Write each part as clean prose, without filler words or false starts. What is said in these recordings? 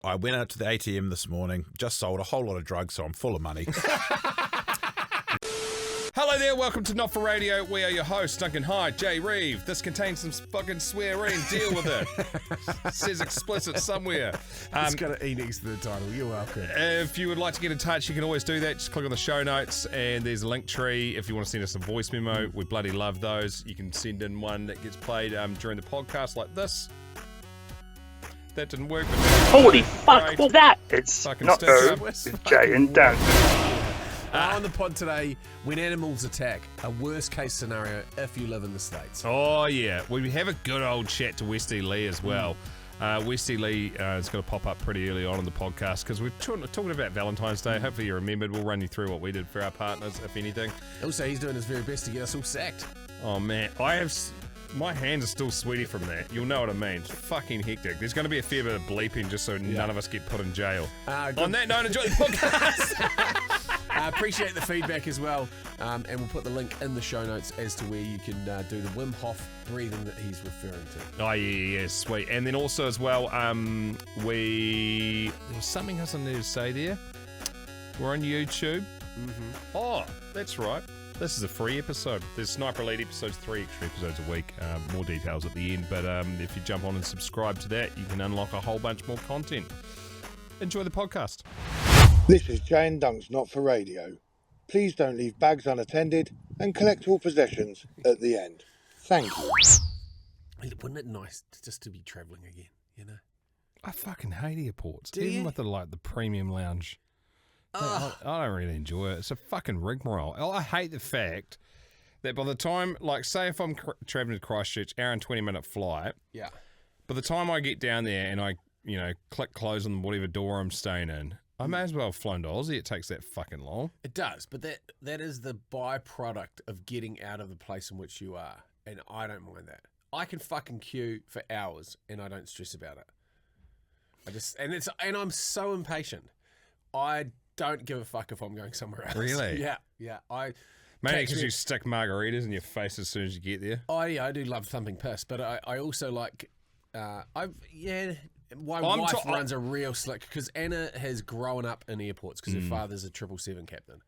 I went out to the ATM this morning, just sold a whole lot of drugs, so I'm full of money. Hello there, welcome to Not For Radio. We are your hosts, Dunc and Hyde, Jay Reeve. This contains some fucking swearing. Deal with it. Says explicit somewhere. It's got an E next to the title. You're welcome. If you would like to get in touch, you can always do that. Just click on the show notes and there's a link tree. If you want to send us a voice memo, we bloody love those. You can send in one that gets played during the podcast like this. That didn't work. Holy fuck was that? It's Fucking not stick go with Jay and Dan. On the pod today, when animals attack, a worst case scenario if you live in the States. Oh, yeah. We have a good old chat to Westy Lee as well. Westy Lee is going to pop up pretty early on in the podcast because we're talking about Valentine's Day. Hopefully you remembered. We'll run you through what we did for our partners, if anything. Also, he's doing his very best to get us all sacked. Oh, man. My hands are still sweaty from that. You'll know what I mean. It's fucking hectic. There's going to be a fair bit of bleeping just so none of us get put in jail. On that note, enjoy the podcast. Appreciate the feedback as well. And we'll put the link in the show notes as to where you can do the Wim Hof breathing that he's referring to. Oh, yeah, sweet. And then also as well, there was something else I needed to say there. We're on YouTube. Mm-hmm. Oh, that's right. This is a free episode. There's Sniper Elite episodes, 3 extra episodes a week. More details at the end. But if you jump on and subscribe to that, you can unlock a whole bunch more content. Enjoy the podcast. This is Jay and Dunc's Not For Radio. Please don't leave bags unattended and collect all possessions at the end. Thank you. Wouldn't it nice just to be travelling again, you know? I fucking hate airports. Do Even you? with the premium lounge. I don't really enjoy it. It's a fucking rigmarole. I hate the fact that by the time, say if I'm travelling to Christchurch, hour and 20-minute flight, Yeah. by the time I get down there and I, click close on whatever door I'm staying in, I may as well have flown to Aussie. It takes that fucking long. It does, but that is the byproduct of getting out of the place in which you are, and I don't mind that. I can fucking queue for hours, and I don't stress about it. And I'm so impatient. I don't give a fuck if I'm going somewhere else. Really? Yeah. Maybe because you stick margaritas in your face as soon as you get there. Oh yeah, I do love thumping piss, but I also like, my wife runs a real slick, because Anna has grown up in airports because her father's a 777 captain.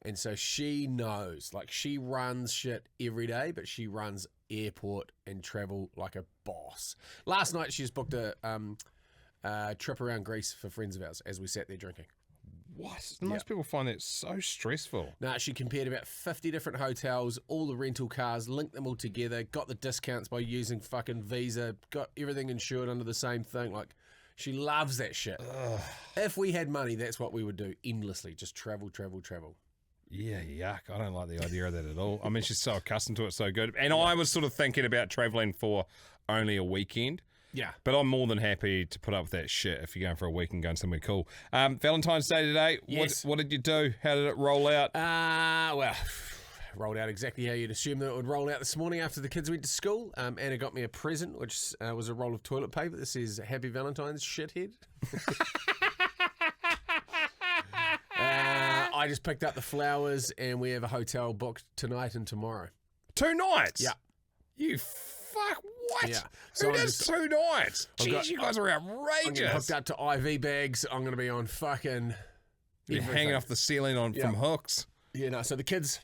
And so she knows, she runs shit every day, but she runs airport and travel like a boss. Last night she just booked a trip around Greece for friends of ours as we sat there drinking. What? Most people find that so stressful. Nah, she compared about 50 different hotels, all the rental cars, linked them all together, got the discounts by using fucking Visa, got everything insured under the same thing. She loves that shit. Ugh. If we had money, that's what we would do endlessly. Just travel. Yeah, yuck. I don't like the idea of that at all. I mean, she's so accustomed to it, so good. And I was sort of thinking about traveling for only a weekend. Yeah. But I'm more than happy to put up with that shit if you're going for a week and going somewhere cool. Valentine's Day today. Yes. What did you do? How did it roll out? Rolled out exactly how you'd assume that it would roll out this morning after the kids went to school. Anna got me a present, which was a roll of toilet paper that says Happy Valentine's, shithead. I just picked up the flowers, and we have a hotel booked tonight and tomorrow. 2 nights? Yeah. You fuck, what? Yeah. Who does 2 nights? Jeez, you guys are I'm getting outrageous. hooked up to IV bags. I'm going to be on fucking You're hanging off the ceiling from hooks. So the kids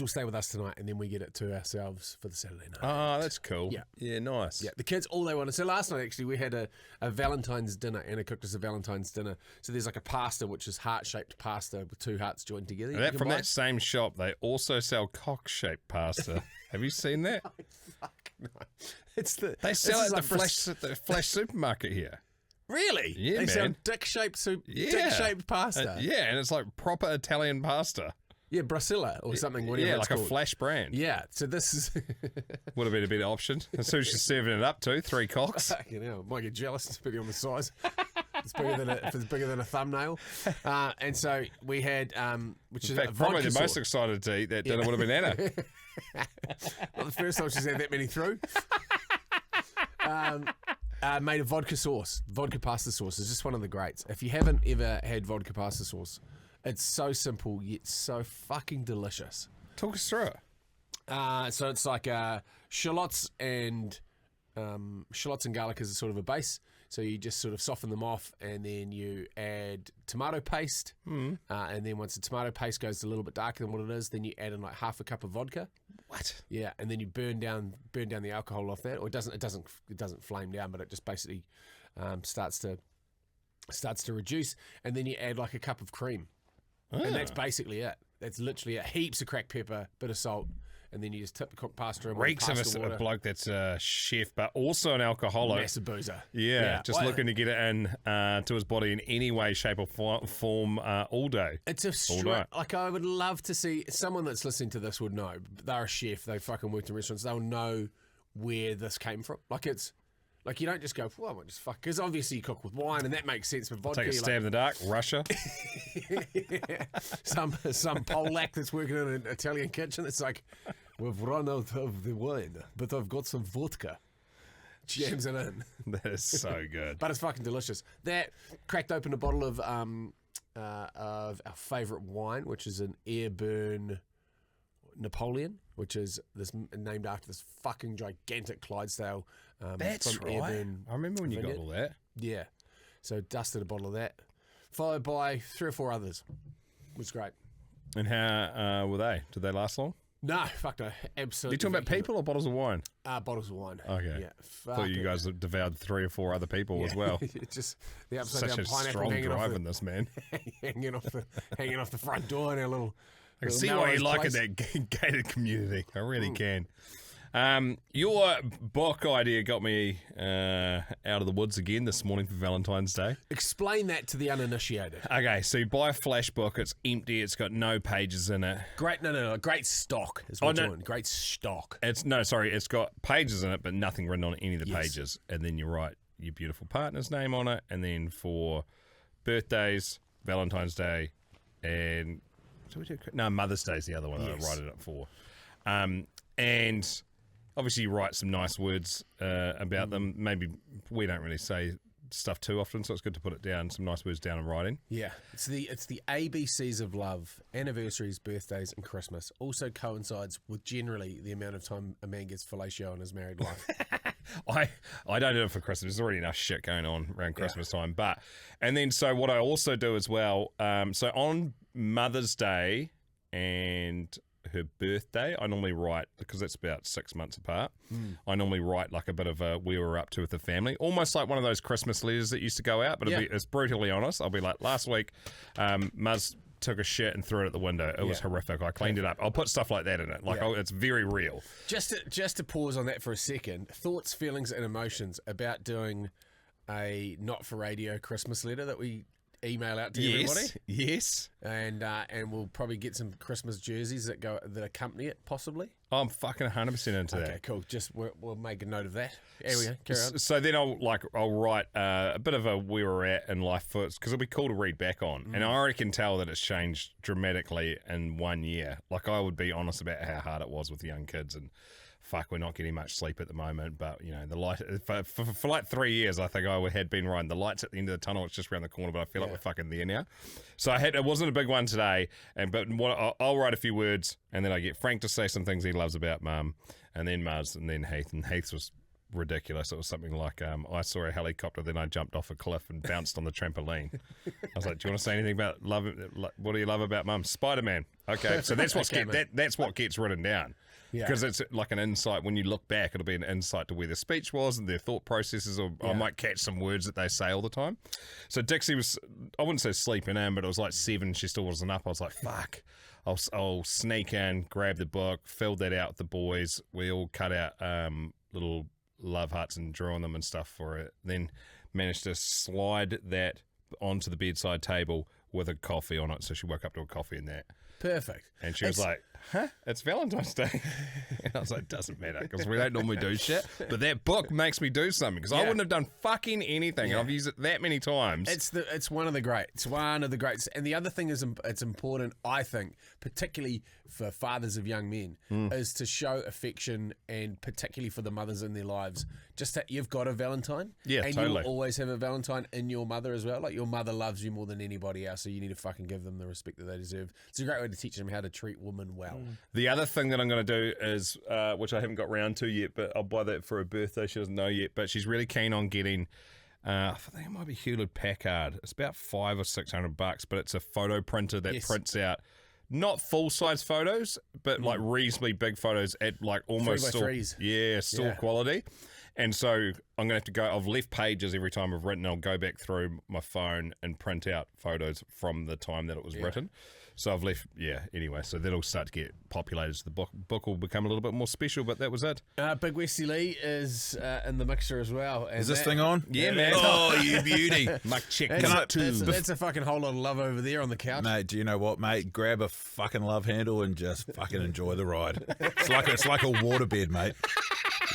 will stay with us tonight, and then we get it to ourselves for the Saturday night. Oh, that's cool. Yeah. Yeah, nice. Yeah, the kids, all they wanted. So last night, actually, we had a Valentine's dinner. Anna cooked us a Valentine's dinner. So there's a pasta, which is heart-shaped pasta with 2 hearts joined together. And from that same shop, they also sell cock-shaped pasta. Have you seen that? Oh, fuck, no. They sell it at the Flash supermarket here. Really? Yeah, they sell man. dick-shaped pasta. And it's like proper Italian pasta. Yeah, Brasilla or something, whatever Yeah, it's like called. a Flash brand. Yeah, so this is... Would have been a better option. As soon as you're serving it up to 3 cocks. Might get jealous, depending on the size. If it's bigger than a thumbnail. And so we had, which In is fact, probably the vodka most sauce. excited to eat that dinner would have been Anna. Not the first time she's had that many through. Made a vodka sauce. Vodka pasta sauce is just one of the greats. If you haven't ever had vodka pasta sauce, it's so simple yet so fucking delicious. Talk us through it. So it's like shallots and garlic is sort of a base. So you just sort of soften them off, and then you add tomato paste. And then once the tomato paste goes a little bit darker than what it is, then you add in like half a cup of vodka. What? Yeah, and then you burn down the alcohol off that, or it doesn't flame down, but it just basically starts to reduce, and then you add like a cup of cream, and that's basically it. That's literally it. Heaps of cracked pepper, bit of salt, and then you just tip the cooked pasta in with Reeks of pasta a water. bloke that's a chef, but also an alcoholic. Massive boozer. Yeah, just Well, looking to get it in to his body in any way, shape, or form all day. It's a night. like I would love to see someone that's listening to this would know. They're a chef. They fucking worked in restaurants. They'll know where this came from. Like it's. Like, you don't just go, well, I might just fuck. Because obviously you cook with wine, and that makes sense. But vodka, Take a stab in the dark. Russia. some Polak that's working in an Italian kitchen. It's like, we've run out of the wine, but I've got some vodka. Jams it in. That is so good. But it's fucking delicious. That cracked open a bottle of our favourite wine, which is an Airburn Napoleon, which is named after this fucking gigantic Clydesdale. That's from right. Airburn I remember when you Vineyard. got all that. Yeah. So dusted a bottle of that, followed by 3 or 4 others. It was great. And how were they? Did they last long? No, fuck no. Are Absolutely. you talking about people or bottles of wine? Bottles of wine. Okay. Yeah. Thought you guys devoured 3 or 4 other people as well. It's just the upside Such down a pineapple strong hanging drive off, in this, man. hanging off the front door in our little. I can see why you like it, that gated community. I really can. Your book idea got me out of the woods again this morning for Valentine's Day. Explain that to the uninitiated. Okay, so you buy a flash book. It's empty. It's got no pages in it. Great, no. Great stock is what you want. Great stock. It's got pages in it, but nothing written on any of the pages. And then you write your beautiful partner's name on it. And then for birthdays, Valentine's Day, and Mother's Day is the other one that I write it up for. And obviously you write some nice words about them. Maybe we don't really say stuff too often, so it's good to put it down, some nice words down in writing. Yeah, it's the ABCs of love: anniversaries, birthdays, and Christmas. Also coincides with generally the amount of time a man gets fellatio in his married life. I don't do it for Christmas. There's already enough shit going on around Christmas time. And then so what I also do as well, so on Mother's Day and her birthday, I normally write, because it's about 6 months apart, I normally write like a bit of a where we're up to with the family, almost like one of those Christmas letters that used to go out, but it's brutally honest. I'll be like, last week, Muzz took a shit and threw it at the window. It was horrific. I cleaned it up. I'll put stuff like that in it. Like, it's very real. Just to pause on that for a second, thoughts, feelings, and emotions about doing a not for radio Christmas letter that we email out to everybody. Yes. And we'll probably get some Christmas jerseys that accompany it, possibly. I'm fucking 100% into that. Okay, cool. Just we'll make a note of that. There we go. Carry on. So then I'll write a bit of a where we're at in life because it'll be cool to read back on. And I already can tell that it's changed dramatically in 1 year. Like, I would be honest about how hard it was with the young kids, and fuck, we're not getting much sleep at the moment, but you know, the light for like 3 years, I think I had been right. The light's at the end of the tunnel. It's just around the corner, but I feel like we're fucking there now. So it wasn't a big one today, but I'll write a few words, and then I get Frank to say some things he loves about Mum, and then Muzz, and then Heath. And Heath's was ridiculous. It was something like, I saw a helicopter, then I jumped off a cliff and bounced on the trampoline. I was like, do you want to say anything about love? What do you love about Mum? Spider-Man. Okay, so that's that's what gets written down. Because it's like an insight. When you look back, it'll be an insight to where their speech was and their thought processes, or I might catch some words that they say all the time. So Dixie was, I wouldn't say sleeping in, but it was like 7. She still wasn't up. I was like, fuck. I'll sneak in, grab the book, filled that out with the boys. We all cut out little love hearts and drew on them and stuff for it. Then managed to slide that onto the bedside table with a coffee on it. So she woke up to a coffee in that. Perfect. And she was like, huh? It's Valentine's Day. And I was like, doesn't matter, because we don't normally do shit. But that book makes me do something, because I wouldn't have done fucking anything. And I've used it that many times. It's one of the greats. It's one of the greats. And the other thing is, it's important, I think, particularly for fathers of young men, is to show affection, and particularly for the mothers in their lives, just that you've got a Valentine. Yeah, and totally. you'll always have a Valentine in your mother as well. Like, your mother loves you more than anybody else, so you need to fucking give them the respect that they deserve. It's a great way to teach them how to treat women well. The other thing that I'm going to do is, which I haven't got round to yet, but I'll buy that for her birthday. She doesn't know yet, but she's really keen on getting I think it might be Hewlett Packard. It's about $500 or $600, but it's a photo printer that prints out not full-size photos, but like reasonably big photos at like almost 3x3s. store quality. And so I'm going to have to go, I've left pages every time I've written, I'll go back through my phone and print out photos from the time that it was written. So I've left, anyway, so that'll start to get populated. So the book will become a little bit more special, but that was it. Big Westy Lee is in the mixture as well. And Is this thing on? Yeah, man. Oh, you beauty. Mike, check that's a fucking whole lot of love over there on the couch. Mate, do you know what, mate? Grab a fucking love handle and just fucking enjoy the ride. It's like a waterbed, mate.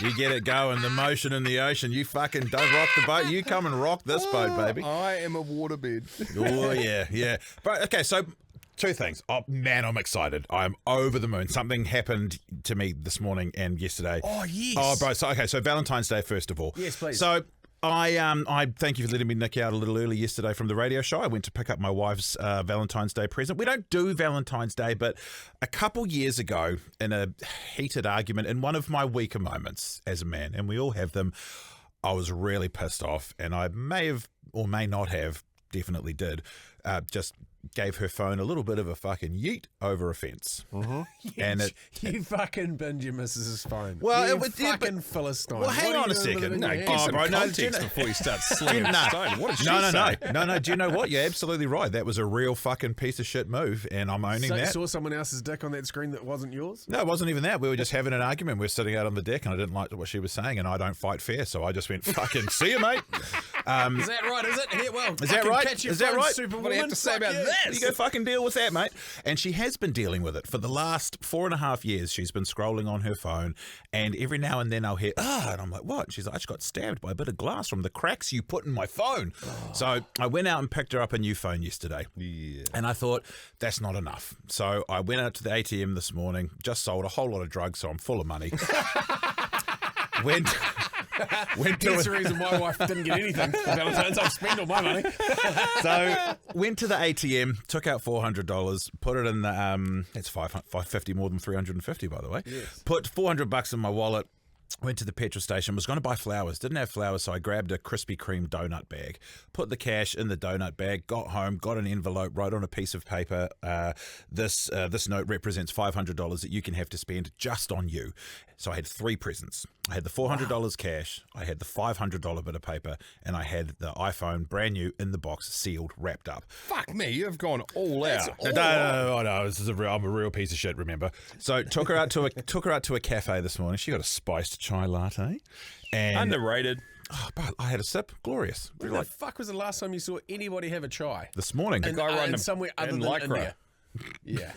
You get it going, the motion in the ocean. You fucking don't rock the boat. You come and rock this boat, baby. I am a waterbed. Oh, yeah. But, okay, so 2 things. Oh, man, I'm excited. I'm over the moon. Something happened to me this morning and yesterday. Oh, yes. Oh, bro. So Valentine's Day, first of all. Yes, please. So I thank you for letting me nick out a little early yesterday from the radio show. I went to pick up my wife's Valentine's Day present. We don't do Valentine's Day, but a couple years ago, in a heated argument, in one of my weaker moments as a man, and we all have them, I was really pissed off, and I may have or may not have, definitely did, just gave her phone a little bit of a fucking yeet over a fence. And you fucking binned your missus's phone. Well, you it was fucking Philistine. Well, hang on a second. No, get some context before you start slinging stone. What did she say? No. Do you know what? You're absolutely right. That was a real fucking piece of shit move, and I'm owning that. Saw someone else's dick on that screen that wasn't yours? No, it wasn't even that. We were just having an argument. We were sitting out on the deck, and I didn't like what she was saying, and I don't fight fair, so I just went, fucking see you, mate. Is that right? Is it? Yeah, well, is that right? Catch your is that phone, right? Superwoman. What do you have to say about that? You go fucking deal with that, mate. And she has been dealing with it for the last 4.5 years. She's been scrolling on her phone, and every now and then I'll hear, and I'm like, what? She's like, I just got stabbed by a bit of glass from the cracks you put in my phone. So I went out and picked her up a new phone yesterday. Yeah. And I thought, that's not enough. So I went out to the ATM this morning, just sold a whole lot of drugs, so I'm full of money. That's the reason my wife didn't get anything for Valentine's. I spent all my money. So went to the ATM, took out $400, put it in the it's $550 more than $350, by the way. Yes. Put $400 in my wallet. Went to the petrol station, was going to buy flowers, didn't have flowers, so I grabbed a Krispy Kreme donut bag, put the cash in the donut bag, got home, got an envelope, wrote on a piece of paper, this note represents $500 that you can have to spend just on you. So I had 3 presents. I had the $400 cash, I had the $500 bit of paper, and I had the iPhone brand new in the box, sealed, wrapped up. Fuck me, you've gone all out. No, this is I'm a real piece of shit, remember? So took her out to a cafe this morning. She got a spiced chai latte. And underrated. Oh, but I had a sip. Glorious. When the fuck was the last time you saw anybody have a chai? This morning. A guy riding somewhere other than Lycra. India. Yeah.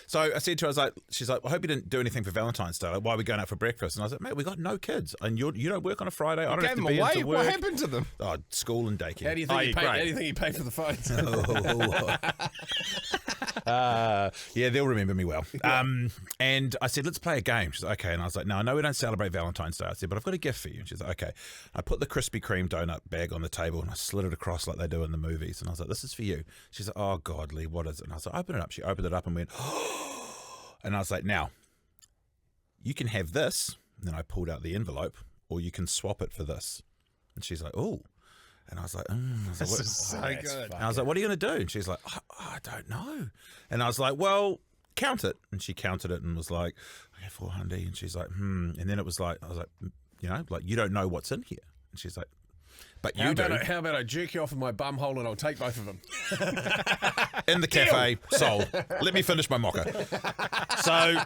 So I said to her, she's like, I hope you didn't do anything for Valentine's Day. Like, why are we going out for breakfast? And I was like, mate, we got no kids. And you don't work on a Friday. I don't have to be into work. What happened to them? Oh, school and daycare. How do you think you pay for the phones? Yeah, they'll remember me well. And I said, let's play a game. She's like, okay. And I was like, no, I know we don't celebrate Valentine's Day. I said, but I've got a gift for you. And she's like, okay. I put the Krispy Kreme donut bag on the table and I slid it across like they do in the movies. And I was like, this is for you. She's like, oh, God, Lee, what is it? And I was like, open it up. She opened it up and went, oh. And I was like, now, you can have this. And then I pulled out the envelope, or you can swap it for this. And she's like, oh. And I was like, this is so good. And I was like, what are you going to do? And she's like, I don't know. And I was like, well, count it. And she counted it and was like, okay, 400. And she's like, And then it was like, I was like, you don't know what's in here. And she's like, but you do. How about I jerk you off in my bum hole and I'll take both of them? In the cafe, sold. Let me finish my mocha. So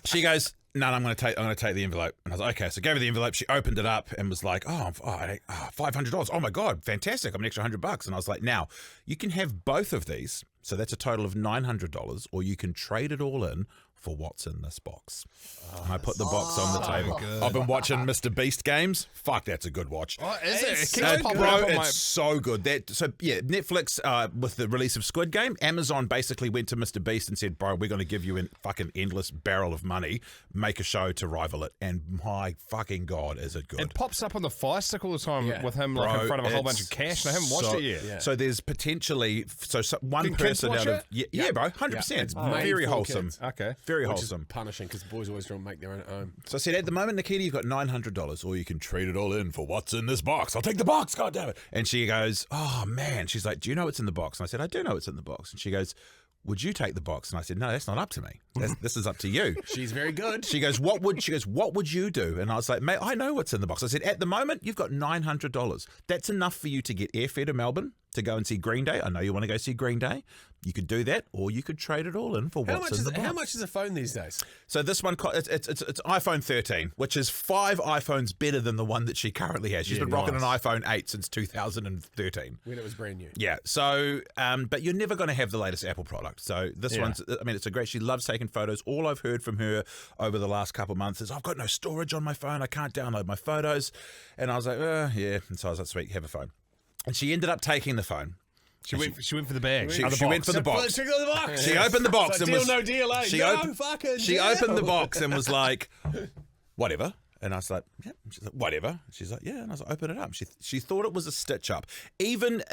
she goes, no, I'm going to take the envelope. And I was like, okay. So I gave her the envelope. She opened it up and was like, $500. Oh my God, fantastic. I'm an extra $100. And I was like, now you can have both of these. So that's a total of $900, or you can trade it all in for what's in this box. And I put the box on the table. Good. I've been watching Mr. Beast games. Fuck, that's a good watch. Oh, is it? It's so good. Netflix, with the release of Squid Game, Amazon basically went to Mr. Beast and said, bro, we're going to give you a fucking endless barrel of money. Make a show to rival it. And my fucking God, is it good. It pops up on the Fire Stick all the time with him in front of a whole bunch of cash. And I haven't watched it yet. Yeah. So there's potentially one person out of... Yeah, bro, 100%. It's very wholesome. Kids. Okay. Very Which wholesome. is punishing because the boys always try to make their own at home. So I said, at the moment, Nikita, you've got $900, or you can trade it all in for what's in this box. I'll take the box, goddammit. And she goes, oh, man. She's like, do you know what's in the box? And I said, I do know what's in the box. And she goes, would you take the box? And I said, no, that's not up to me. This is up to you. She's very good. She goes, what would you do? And I was like, mate, I know what's in the box. I said, at the moment, you've got $900. That's enough for you to get airfare to Melbourne to go and see Green Day. I know you want to go see Green Day. You could do that, or you could trade it all in for what's in the box. How much is a phone these days? So this one, it's iPhone 13, which is 5 iPhones better than the one that she currently has. She's been rocking an iPhone 8 since 2013. When it was brand new. Yeah. So, but you're never going to have the latest Apple product. So this one's, I mean, it's a great, she loves taking photos. All I've heard from her over the last couple of months is, I've got no storage on my phone. I can't download my photos. And I was like, yeah. And so I was like, sweet, have a phone. And she ended up taking the phone. She went for the bag. She went for the box. Check out the box. She opened the box So and deal, was no deal, eh? She opened the box and was like, whatever. And I was like, yeah. She's like, whatever. She's like, yeah. And I was like, open it up. She thought it was a stitch up. Even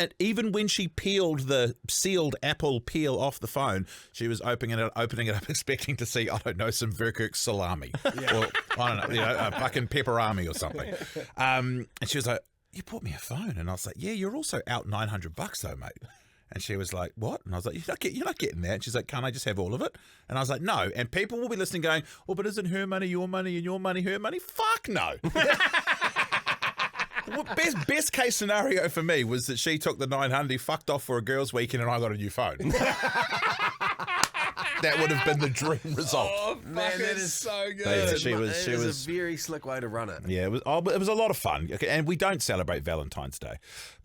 when she peeled the sealed Apple peel off the phone, she was opening it up, expecting to see, I don't know, some Verkirk salami, or I don't know, a fucking pepperami or something. And she was like, you bought me a phone. And I was like, yeah, you're also out $900 though, mate. And she was like, what? And I was like, you're not getting that. And she's like, can't I just have all of it? And I was like, no. And people will be listening going, oh, but isn't her money your money and your money her money? Fuck no. Best case scenario for me was that she took the 900, fucked off for a girls' weekend, and I got a new phone. That would have been the dream result. Oh, man, that is so good. It was a very slick way to run it. Yeah, it was a lot of fun. Okay, and we don't celebrate Valentine's Day,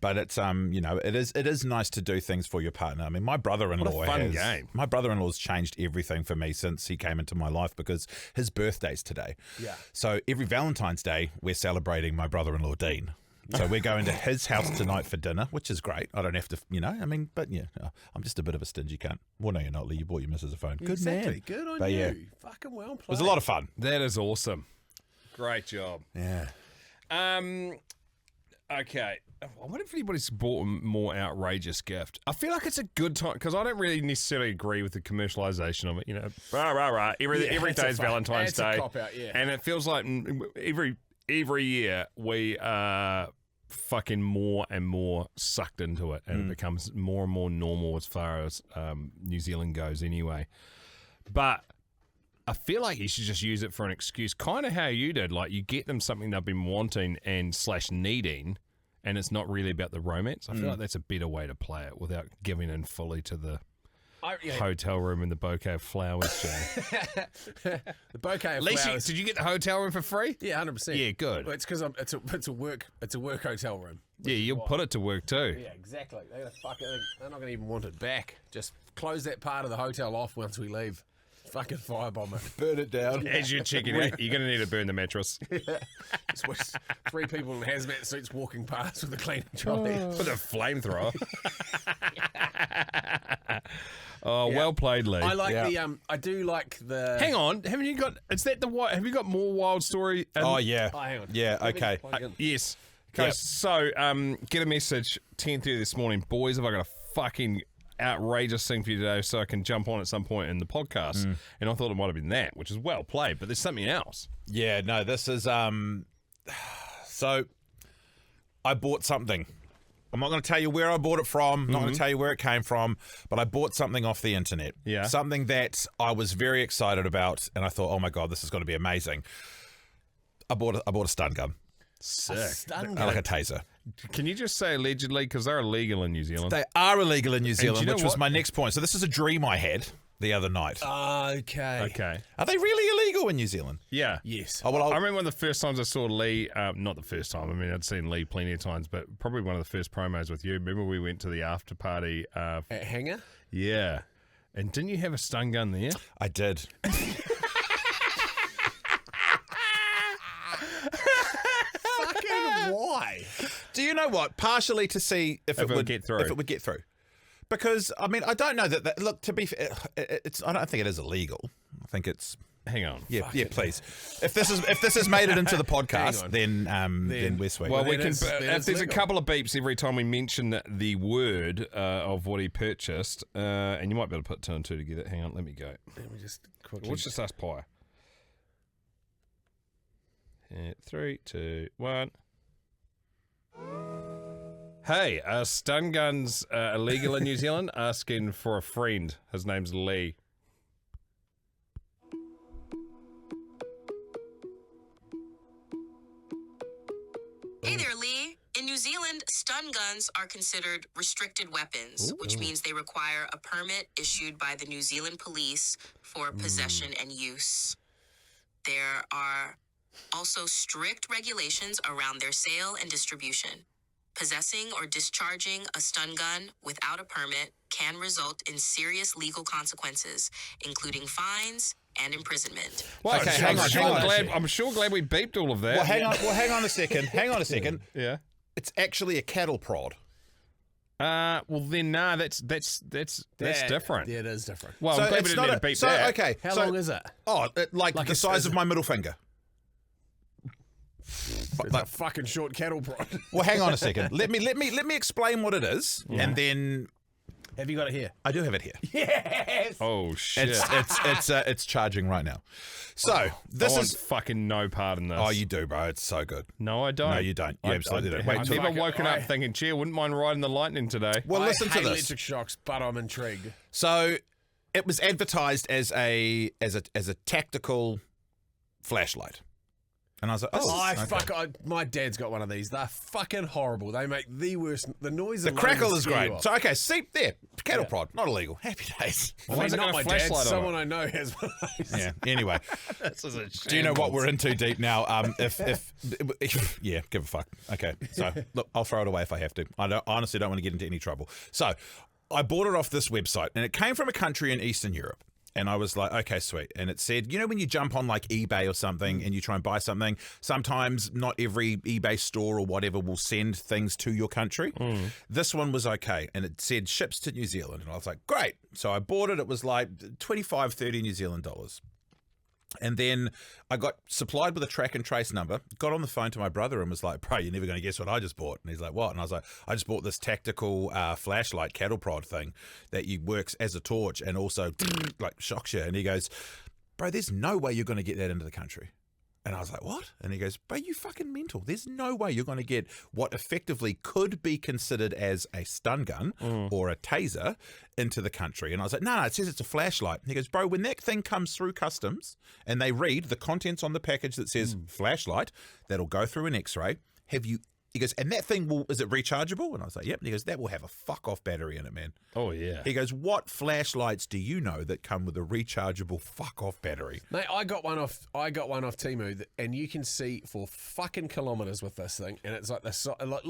but it's it is nice to do things for your partner. I mean, my brother-in-law What a fun game. My brother-in-law's changed everything for me since he came into my life because his birthday's today. Yeah. So every Valentine's Day we're celebrating my brother-in-law Dean. So we're going to his house tonight for dinner, which is great. I don't have to, but yeah, I'm just a bit of a stingy cunt. Well, no, you're not, Lee. You bought your missus a phone. Good man. Good on But you. yeah. Fucking well played. It was a lot of fun. That is awesome. Great job. Yeah. Okay. I wonder if anybody's bought a more outrageous gift. I feel like it's a good time because I don't really necessarily agree with the commercialization of it. You know, every day is Valentine's Day, a cop-out, yeah. and it feels like every year we are fucking more and more sucked into it, and it becomes more and more normal as far as New Zealand goes anyway. But I feel like you should just use it for an excuse, kind of how you did. Like, you get them something they've been wanting and / needing, and it's not really about the romance. I feel like that's a better way to play it without giving in fully to the hotel room and the bouquet of flowers, Jay. The bouquet of Lacey, flowers. did you get the hotel room for free? Yeah, 100%. Yeah, good. Well, it's because it's a work hotel room. Yeah, you'll put it to work too. Yeah, exactly. They're not gonna even want it back. Just close that part of the hotel off once we leave. Fucking firebomb it. Burn it down. As you're checking out, you're going to need to burn the mattress. Just watch 3 people in hazmat suits walking past with a cleaning trolley. With a flamethrower. Well played, Lee. I like I do like the. Hang on, haven't you got? Is that the? Have you got more wild story? Oh yeah. Oh, hang on. Yeah. Okay. Yes. Okay. Yep. So, get a message 10:30 this morning, boys. Have I got a fucking outrageous thing for you today, so I can jump on at some point in the podcast? And I thought it might have been that, which is well played, but there's something else. Yeah. No. This is So, I bought something. I'm not going to tell you where I bought it from. I'm not going to tell you where it came from, but I bought something off the internet. Yeah. Something that I was very excited about, and I thought, oh my God, this is going to be amazing. I bought a stun gun. Sick. Like a taser. Can you just say allegedly, because they're illegal in New Zealand? They are illegal in New Zealand, know which was what? my next point. So this is a dream I had the other night. Okay. Are they really illegal in New Zealand? Yeah. Yes. Oh, well, I remember one of the first times I saw Lee, not the first time, I mean, I'd seen Lee plenty of times, but probably one of the first promos with you. Remember we went to the after party? At Hangar? Yeah. And didn't you have a stun gun there? I did. Why? Do you know what? Partially to see if it would get through. If it would get through. Because, I mean, I don't know that look, to be fair, I don't think it is illegal. I think it's Hang on. Yeah, please. If this has made it into the podcast, then we're sweet. Well, we can. If there's a couple of beeps every time we mention the word of what he purchased, and you might be able to put 2 and 2 together. Hang on, let me go. Let me just quickly. Let's just ask Pie. 3, 2, 1. Hey, are stun guns illegal in New Zealand? Asking for a friend. His name's Lee. Hey there, Lee. In New Zealand, stun guns are considered restricted weapons, which means they require a permit issued by the New Zealand police for possession and use. There are also strict regulations around their sale and distribution. Possessing or discharging a stun gun without a permit can result in serious legal consequences, including fines and imprisonment. Well, Okay, hang on. I'm sure glad we beeped all of that. Well, hang on a second. Hang on a second. Yeah. It's actually a cattle prod. Well then, nah. That's different. Yeah, it is different. Well, I'm glad we didn't need to beep that. Okay. How long is it? Oh, like the size of my middle finger. It's a fucking short cattle prod. Well, hang on a second. Let me explain what it is, and then Have you got it here? I do have it here. Yes. Oh shit! It's charging right now. So this I want is fucking no part in this. Oh, you do, bro. It's so good. No, I don't. No, you don't. You absolutely don't. Wait, I've never woken up thinking, gee, I wouldn't mind riding the Lightning today. well, listen I to hate this. electric shocks, but I'm intrigued. So it was advertised as a tactical flashlight. And I was like, my dad's got one of these. They're fucking horrible. They make the worst. The noise. The alone crackle will is scare you great. off. So, okay, see, there. Cattle prod. Not illegal. Happy days. I Why is mean, it not got a my dad. flashlight on Someone it? I know has one of these. Yeah, anyway. This is a Do you know what we're in too deep now? Yeah, give a fuck. Okay, so look, I'll throw it away if I have to. I honestly don't want to get into any trouble. So I bought it off this website, and it came from a country in Eastern Europe. And I was like, okay, sweet. And it said, you know, when you jump on like eBay or something and you try and buy something, sometimes not every eBay store or whatever will send things to your country. This one was okay. And it said ships to New Zealand. And I was like, great. So I bought it. It was like 25, 30 New Zealand dollars. And then I got supplied with a track and trace number, got on the phone to my brother and was like, bro, you're never going to guess what I just bought. And he's like, what? And I was like, I just bought this tactical flashlight cattle prod thing that works as a torch and also like shocks you. And he goes, bro, there's no way you're going to get that into the country. And I was like, what? And he goes, bro, you fucking mental. There's no way you're going to get what effectively could be considered as a stun gun or a taser into the country. And I was like, no, it says it's a flashlight. And he goes, bro, when that thing comes through customs and they read the contents on the package that says flashlight, that'll go through an x-ray. He goes, and that thing is it rechargeable? And I was like, yep. And he goes, that will have a fuck off battery in it, man. Oh, yeah. He goes, what flashlights do you know that come with a rechargeable fuck off battery? Mate, I got one off Temu, and you can see for fucking kilometers with this thing, and it's like looks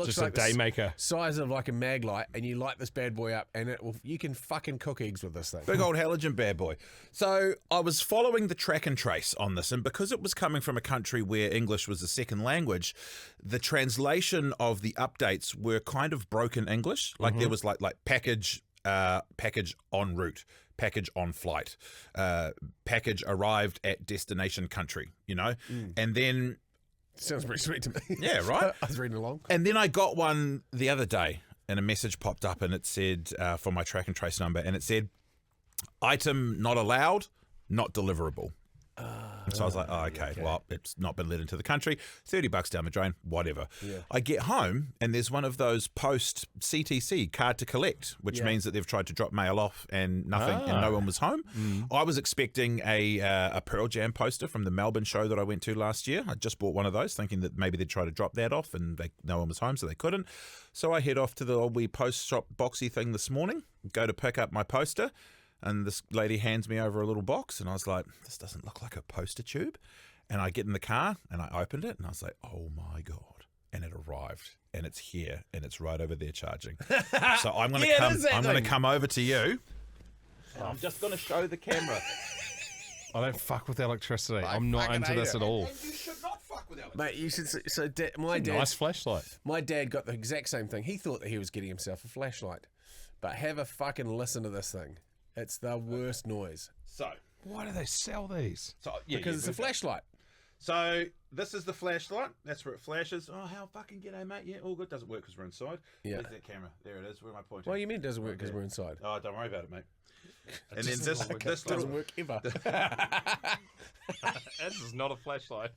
Just like a day maker. size of like a mag light, and you light this bad boy up, and you can fucking cook eggs with this thing. Big old halogen bad boy. So I was following the track and trace on this, and because it was coming from a country where English was a second language, the translation of the updates were kind of broken English. Like there was like package en route, package on flight, package arrived at destination country, you know? And then Sounds pretty sweet to me. yeah, right? I was reading along. And then I got one the other day and a message popped up and it said for my track and trace number, and it said item not allowed, not deliverable. So I was like, oh, okay, well, it's not been let into the country. $30 down the drain, whatever. Yeah. I get home and there's one of those post CTC card to collect, which means that they've tried to drop mail off and nothing, and no one was home. I was expecting a Pearl Jam poster from the Melbourne show that I went to last year. I just bought one of those, thinking that maybe they'd try to drop that off, and no one was home, so they couldn't. So I head off to the old wee post shop boxy thing this morning, go to pick up my poster. And this lady hands me over a little box, and I was like, this doesn't look like a poster tube. And I get in the car, and I opened it, and I was like, oh, my God. And it arrived, and it's here, and it's right over there charging. So I'm going to come over to you. And I'm just going to show the camera. I don't fuck with electricity. I'm not into this at all. And you should not fuck with electricity. Mate, you should. So my dad. Nice flashlight. My dad got the exact same thing. He thought that he was getting himself a flashlight, but have a fucking listen to this thing. It's the worst noise. So, Why do they sell these? So, Because it's a flashlight. So this is the flashlight. That's where it flashes. Oh, how fucking g'day, mate. Yeah, all good. Doesn't work because we're inside. Yeah. Where's that camera? There it is. Where am I pointing? Well, you mean it doesn't work because we're inside? Oh, don't worry about it, mate. And then this Doesn't work ever. This is not a flashlight.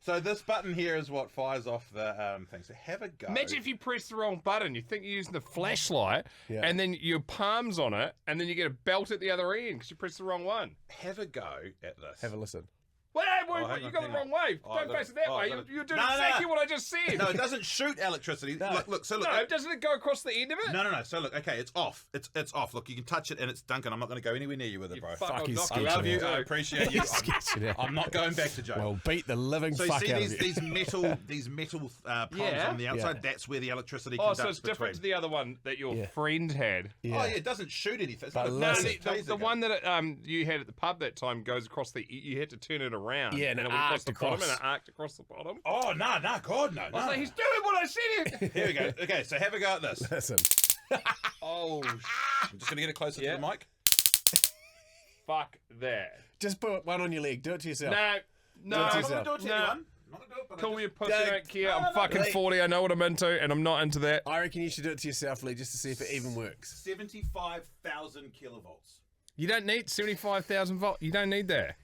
So this button here is what fires off the thing. So have a go. Imagine if you press the wrong button. You think you're using the flashlight, and then your palm's on it, and then you get a belt at the other end because you pressed the wrong one. Have a go at this. Have a listen. Wait, you got the wrong way. Don't face it that way. You're doing exactly what I just said. No, it doesn't shoot electricity. Look. No, doesn't it go across the end of it? No. So look, okay, it's off. It's off. Look, you can touch it, and it's Duncan. I'm not going to go anywhere near you with it, bro. Fuck, he's I love you. sketching I out. appreciate you. I'm not going back to jail. Well, beat the living So you fuck see out of you. these metal prongs on the outside? That's where the electricity conducts So it's different to the other one that your friend had. Oh yeah, it doesn't shoot anything. It's not But a listen. The one that you had at the pub that time goes across the. You had to turn it around. Yeah, and it it went across arced the bottom, across. and it arced across the bottom. Oh no, God no. I was like, he's doing what I said. Here we go. Okay, so have a go at this. Listen. Oh, I'm just gonna get it closer to the mic. fuck that. Just put one on your leg. Do it to yourself. No, I'm not gonna do it to anyone. I'm not gonna do it, but Call I me a just- pussy, I don't care. I'm fucking Lee. 40, I know what I'm into, and I'm not into that. I reckon you should do it to yourself, Lee, just to see if it even works. 75,000 kilovolts. You don't need 75,000 volt. You don't need that.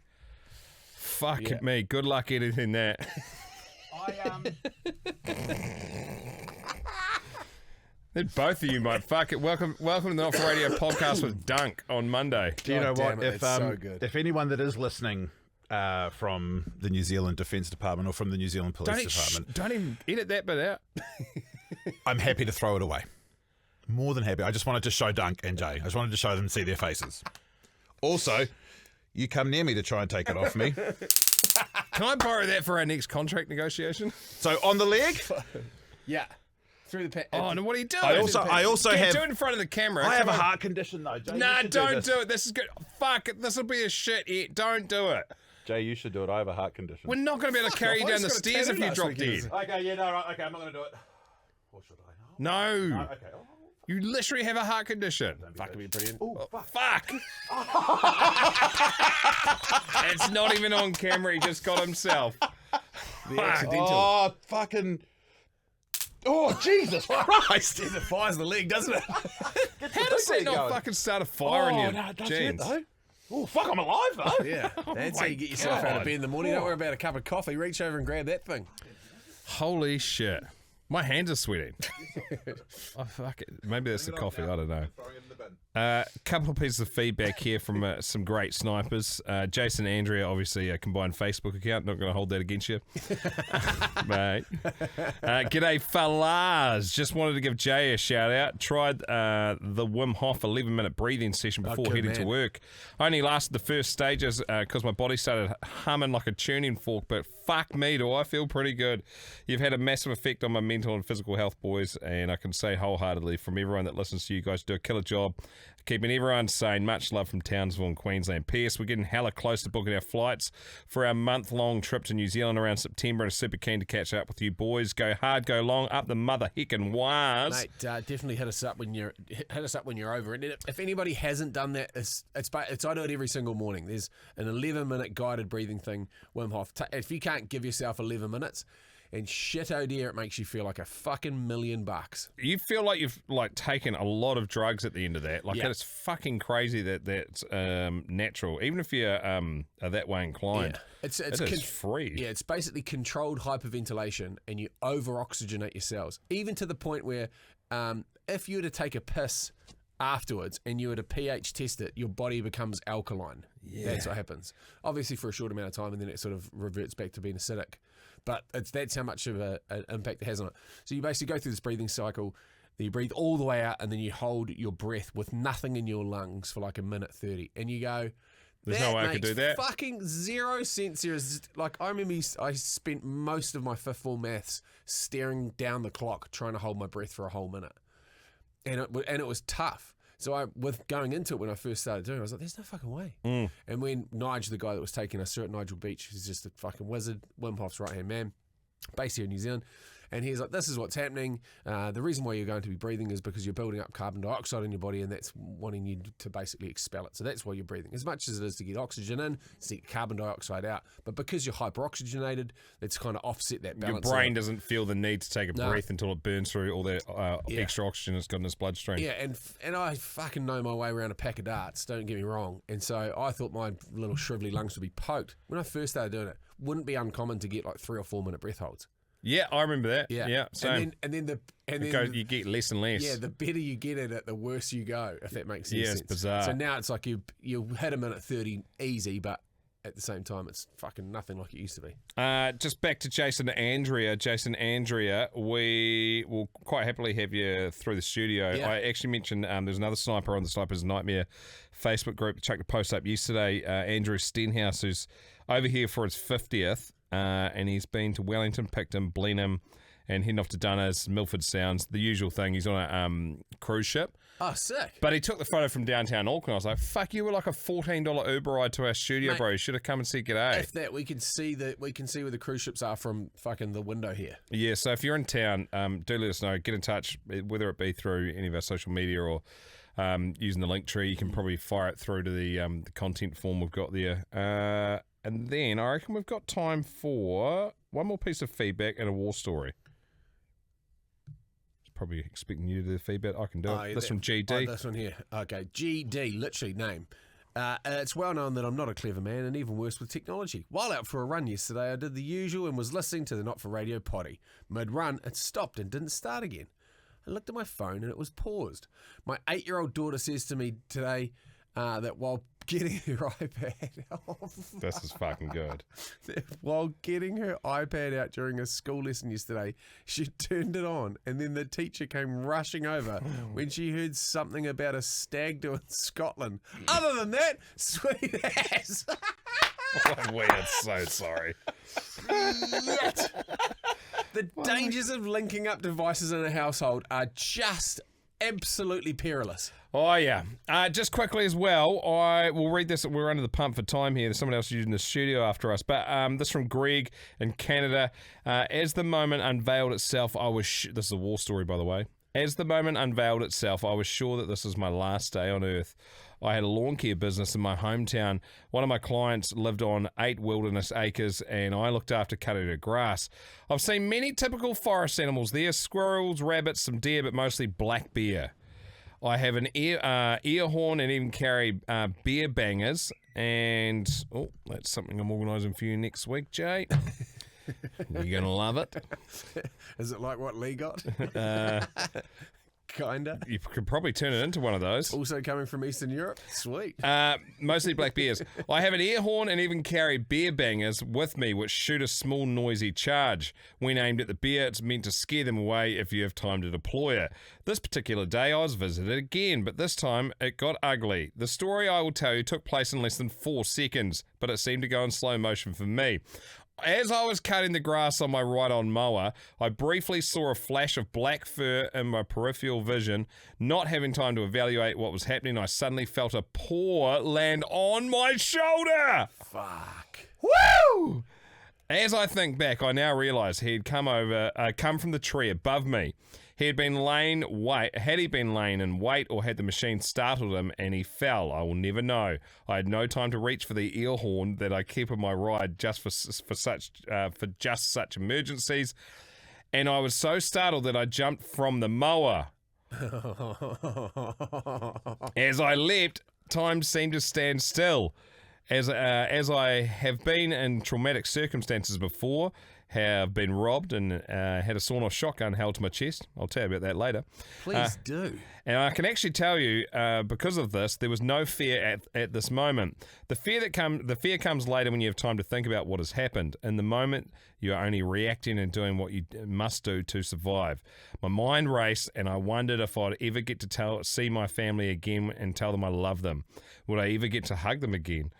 Fuck Yeah. me. Good luck editing that. Then both of you, mate. Fuck it. Welcome to the Off Radio podcast with Dunc on Monday. Do you know God what? damn it, If it's so good. if anyone that is listening from the New Zealand Defence Department or from the New Zealand Police Department, Don't even edit that bit out. I'm happy to throw it away. More than happy. I just wanted to show Dunc and Jay. I just wanted to show them and see their faces. Also, you come near me to try and take it off me. Can I borrow that for our next contract negotiation? So on the leg, Yeah. Through the Oh, no, what are you doing? I also Do have it in front of the camera. I have a Come on. heart condition though. Jay, Nah, you should don't this. do it. This is good. Fuck it. This will be a shit. Don't do it. Jay, you should do it. I have a heart condition. We're not going to be able to carry you off. I down the just got a stairs if tattoo you last drop weekend. dead. Okay, yeah, no, right, okay, I'm not gonna do it. Or should I? No. Okay. Oh, You literally have a heart condition. Fuck, be brilliant. oh, fuck. Fuck. It's not even on camera. He just got himself. The accidental. Oh, fucking. Oh, Jesus Christ. It fires the leg, doesn't it? How does that not fucking start a fire in your jeans? Oh, fuck, I'm alive though. Yeah. That's how you get yourself out of bed in the morning. Don't worry about a cup of coffee. Reach over and grab that thing. Holy shit. My hands are sweating. Oh, fuck it. Maybe that's the coffee. I don't know. Couple of pieces of feedback here from some great snipers. Jason and Andrea, obviously a combined Facebook account. Not going to hold that against you. Mate. G'day, fellas. Just wanted to give Jay a shout out. Tried the Wim Hof 11-minute breathing session before good heading to man. work. I only lasted the first stages because my body started humming like a tuning fork, but fuck me, do I feel pretty good. You've had a massive effect on my mental and physical health, boys, and I can say wholeheartedly from everyone that listens to you guys, do a killer job keeping everyone sane. Much love from Townsville in Queensland. P.S. We're getting hella close to booking our flights for our month-long trip to New Zealand around September, and super keen to catch up with you boys. Go hard, go long, up the mother heckin' wires. Mate, definitely hit us up when you're over. And if anybody hasn't done that, it's I do it every single morning. There's an 11-minute guided breathing thing, Wim Hof. If you can't give yourself 11 minutes, and shit oh dear, it makes you feel like a fucking $1,000,000. You feel like you've taken a lot of drugs at the end of that. Yeah. It's fucking crazy that that's natural, even if you're that way inclined. Yeah. It is free. Yeah, it's basically controlled hyperventilation, and you over-oxygenate your cells, even to the point where if you were to take a piss afterwards and you were to pH test it, your body becomes alkaline. Yeah. That's what happens. Obviously for a short amount of time, and then it sort of reverts back to being acidic. But that's how much of an impact it has on it. So you basically go through this breathing cycle, then you breathe all the way out, and then you hold your breath with nothing in your lungs for like 1:30, and you go, There's no way I could do that. Fucking 0 sense. Like, I remember I spent most of my fifth form maths staring down the clock trying to hold my breath for a whole minute. And it was tough. So with going into it when I first started doing it, I was like, there's no fucking way. And when Nigel, the guy that was taking us through at Nigel Beach, who's just a fucking wizard, Wim Hof's right-hand man, based here in New Zealand, And he's like, this is what's happening. The reason why you're going to be breathing is because you're building up carbon dioxide in your body, and that's wanting you to basically expel it. So that's why you're breathing. As much as it is to get oxygen in, it's to get carbon dioxide out. But because you're hyperoxygenated, it's kind of offset that balance. Your brain doesn't feel the need to take a breath until it burns through all that extra oxygen it's got in its bloodstream. Yeah, and I fucking know my way around a pack of darts, don't get me wrong. And so I thought my little shrivelly lungs would be poked. When I first started doing it, wouldn't be uncommon to get like 3 or 4 minute breath holds. Yeah, I remember that. Yeah, same. And then you get less and less. Yeah, the better you get at it, the worse you go, if that makes any sense. It's bizarre. So now it's like you hit a minute 30 easy, but at the same time, it's fucking nothing like it used to be. Just back to Jason Andrea. Jason Andrea, we will quite happily have you through the studio. Yeah. I actually mentioned there's another sniper on the Sniper's Nightmare Facebook group. Chucked a post up yesterday. Andrew Stenhouse, who's over here for his 50th, and he's been to Wellington, Picton, Blenheim, and heading off to Dunners, Milford Sounds, the usual thing. He's on a cruise ship. Oh, sick. But he took the photo from downtown Auckland. I was like, fuck, you were like a $14 Uber ride to our studio, Mate, bro. You should have come and said g'day. If that, we can see where the cruise ships are from fucking the window here. Yeah, so if you're in town, do let us know. Get in touch, whether it be through any of our social media or using the link tree. You can probably fire it through to the content form we've got there. And then I reckon we've got time for one more piece of feedback and a war story. Probably expecting you to do the feedback. I can do it. This from GD. Oh, this one here. Okay, GD, literally name. It's well known that I'm not a clever man, and even worse with technology. While out for a run yesterday, I did the usual and was listening to the Not For Radio poddy. Mid-run, it stopped and didn't start again. I looked at my phone and it was paused. My 8-year-old daughter says to me today that while getting her iPad out... This is fucking good. While getting her iPad out during a school lesson yesterday, she turned it on, and then the teacher came rushing over when she heard something about a stag do in Scotland. Other than that, sweet ass. We are so sorry. The dangers of linking up devices in a household are just absolutely perilous. Oh, yeah. Just quickly as well, I will read this. We're under the pump for time here. There's someone else using the studio after us. But this from Greg in Canada. As the moment unveiled itself, I was... This is a war story, by the way. As the moment unveiled itself, I was sure that this was my last day on Earth. I had a lawn care business in my hometown. One of my clients lived on 8 wilderness acres, and I looked after cutting her grass. I've seen many typical forest animals there, squirrels, rabbits, some deer, but mostly black bear. I have an ear horn and even carry beer bangers, and that's something I'm organising for you next week, Jay. You're going to love it. Is it like what Lee got? Kinda. You could probably turn it into one of those. Also coming from Eastern Europe. Sweet. Mostly black bears. I have an air horn and even carry beer bangers with me, which shoot a small noisy charge. When aimed at the bear, it's meant to scare them away if you have time to deploy it. This particular day, I was visited again, but this time it got ugly. The story I will tell you took place in less than 4 seconds, but it seemed to go in slow motion for me. As I was cutting the grass on my ride-on mower, I briefly saw a flash of black fur in my peripheral vision. Not having time to evaluate what was happening, I suddenly felt a paw land on my shoulder. Fuck. Woo! As I think back, I now realise he had come from the tree above me. Had he been laying in wait, or had the machine startled him and he fell? I will never know. I had no time to reach for the ear horn that I keep on my ride just for such emergencies, and I was so startled that I jumped from the mower. As I leapt, time seemed to stand still. As I have been in traumatic circumstances before, have been robbed and had a sawn-off shotgun held to my chest. I'll tell you about that later. Please do. And I can actually tell you, because of this, there was no fear at this moment. The fear comes later when you have time to think about what has happened. In the moment, you are only reacting and doing what you must do to survive. My mind raced, and I wondered if I'd ever get to see my family again and tell them I love them. Would I ever get to hug them again?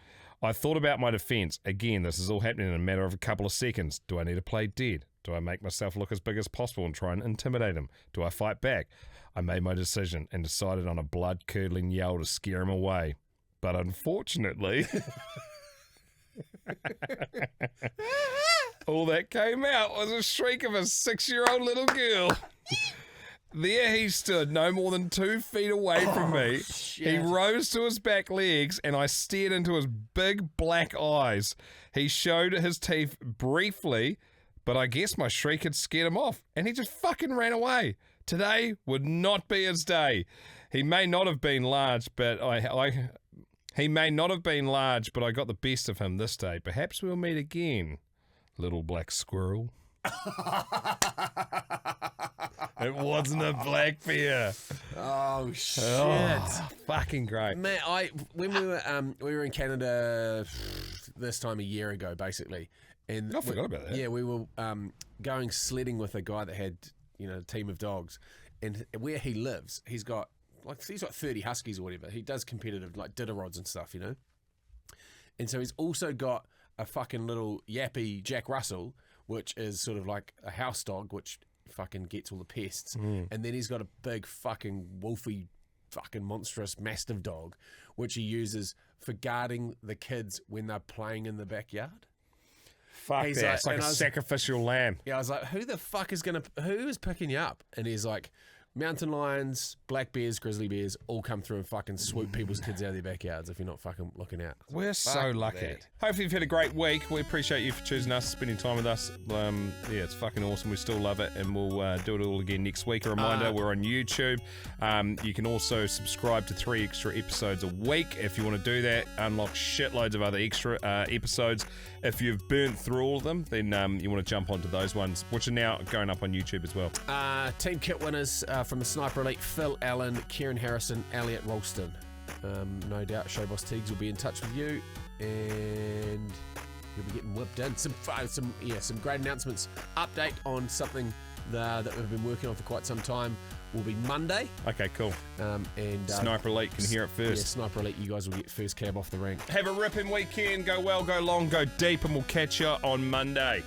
I thought about my defense. Again, this is all happening in a matter of a couple of seconds. Do I need to play dead? Do I make myself look as big as possible and try and intimidate him? Do I fight back? I made my decision and decided on a blood-curdling yell to scare him away. But unfortunately... All that came out was a shriek of a 6-year-old little girl. There he stood, no more than 2 feet away from me. Shit. He rose to his back legs, and I stared into his big black eyes. He showed his teeth briefly, but I guess my shriek had scared him off, and he just fucking ran away. Today would not be his day. He may not have been large, but he may not have been large, but I got the best of him this day. Perhaps we'll meet again, little black squirrel. It wasn't a black bear. Oh shit! Oh, fucking great. Man, when we were in Canada this time a year ago, basically, and I forgot about that. Yeah, we were going sledding with a guy that had a team of dogs, and where he lives, he's got 30 huskies or whatever. He does competitive like Diderods and stuff, and so he's also got a fucking little yappy Jack Russell, which is sort of like a house dog, which fucking gets all the pests. And then he's got a big fucking wolfy fucking monstrous mastiff dog, which he uses for guarding the kids when they're playing in the backyard. Fuck that. It's like a sacrificial lamb. Yeah, I was like, who is picking you up? And he's like, mountain lions, black bears, grizzly bears all come through and fucking swoop people's kids out of their backyards if you're not fucking looking out. We're so lucky. Hopefully you've had a great week. We appreciate you for choosing us, spending time with us. Yeah, it's fucking awesome. We still love it, and we'll do it all again next week. A reminder, we're on YouTube. You can also subscribe to 3 extra episodes a week if you want to do that. Unlock shitloads of other extra episodes. If you've burnt through all of them, then you want to jump onto those ones, which are now going up on YouTube as well. Team kit winners from the Sniper Elite: Phil Allen, Kieran Harrison, Elliot Ralston. No doubt Showboss Teagues will be in touch with you, and you'll be getting whipped in. Some great announcements. Update on something that we've been working on for quite some time will be Monday. Okay, cool. And Sniper Elite can hear it first. Yeah, Sniper Elite, you guys will get first cab off the rank. Have a ripping weekend. Go well, go long, go deep, and we'll catch you on Monday.